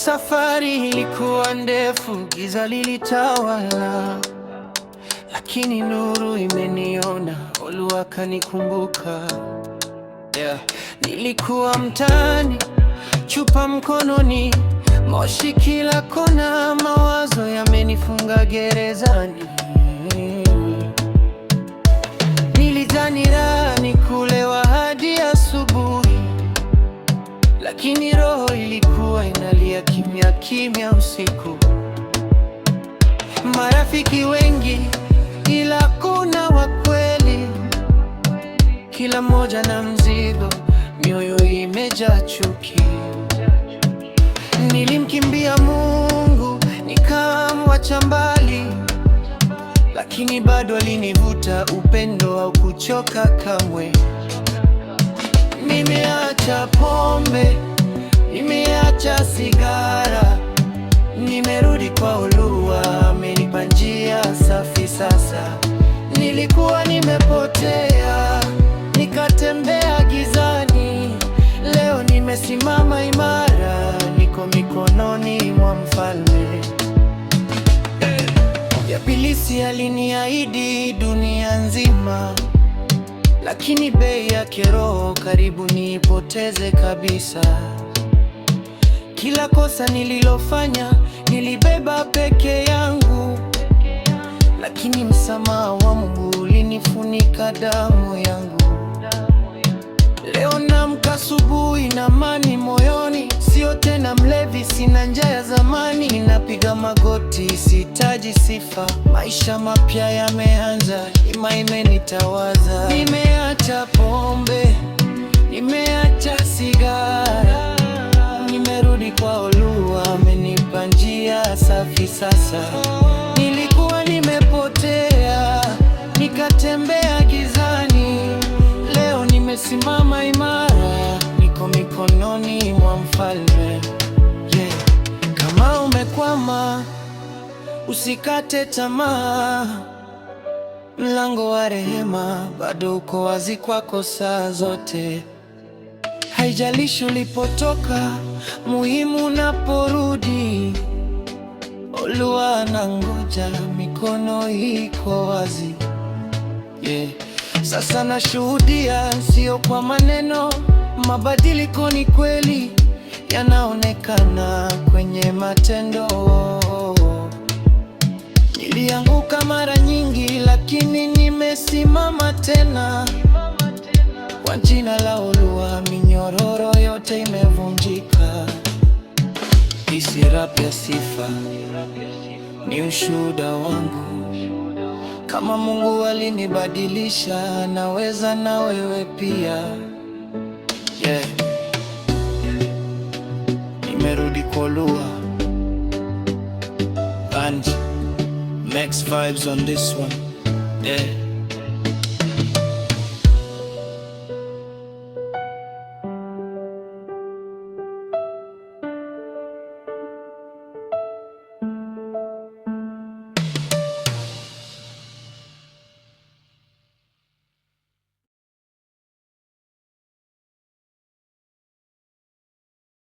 Safari ilikuwa ndefu, giza lilitawala, lakini nuru imeniona, Olu akanikumbuka. Nilikuwa mtaani, chupa mkononi, moshi kila kona, mawazo yamenifunga gerezani. Nilidhani raha ni kulewa hadi asubuhi, lakini roho ilikuwa inalia kimya kimya usiku. Marafiki wengi, ila kuna wa kweli, kila mmoja na mzigo, mioyo imejaa chuki. Nilimkimbia Mungu, nikamwacha mbali, lakini bado alinivuta, upendo au kuchoka kamwe. Nimeacha pombe, nimeacha sigara, nimerudi kwa Olu, amenipa njia safi sasa. Nilikuwa nimepotea, nikatembea gizani, leo nimesimama imara, niko mikononi mwa mfalme. Ibilisi aliniahidi dunia nzima, lakini bei yake roho, karibu niipoteze kabisa. Kila kosa nililofanya nilibeba peke yangu, lakini msamaha wa Mungu ulinifunika damu yangu. Leo naamka asubuhi na amani moyoni, sio tena mlevi, sina njaa ya zamani. Ninapiga magoti, sihitaji sifa, maisha mapya yameanza, ima imenitawaza. Nimeacha pombe, nimeacha sigara, nimerudi kwa Olu, amenipa njia safi sasa. Nilikuwa nimepotea, nikatembea gizani, leo nimesimama imara, niko mikononi mwa mfalme. Kama umekwama, usikate tamaa, mlango wa rehema bado uko wazi kwako saa zote. Haijalishi ulipotoka, muhimu unaporudi, Olu anangoja, mikono iko wazi. Sasa nashuhudia, sio kwa maneno, mabadiliko ni kweli, yanaonekana kwenye matendo. Nilianguka mara nyingi, lakini nimesimama tena. Kwa jina la Olu, minyororo yote imevunjika. Hii si rap ya sifa, ni ushuhuda wangu. Kama Mungu alinibadilisha, naweza na wewe pia. Nimerudi kwa Olu, and Max vibes on this one.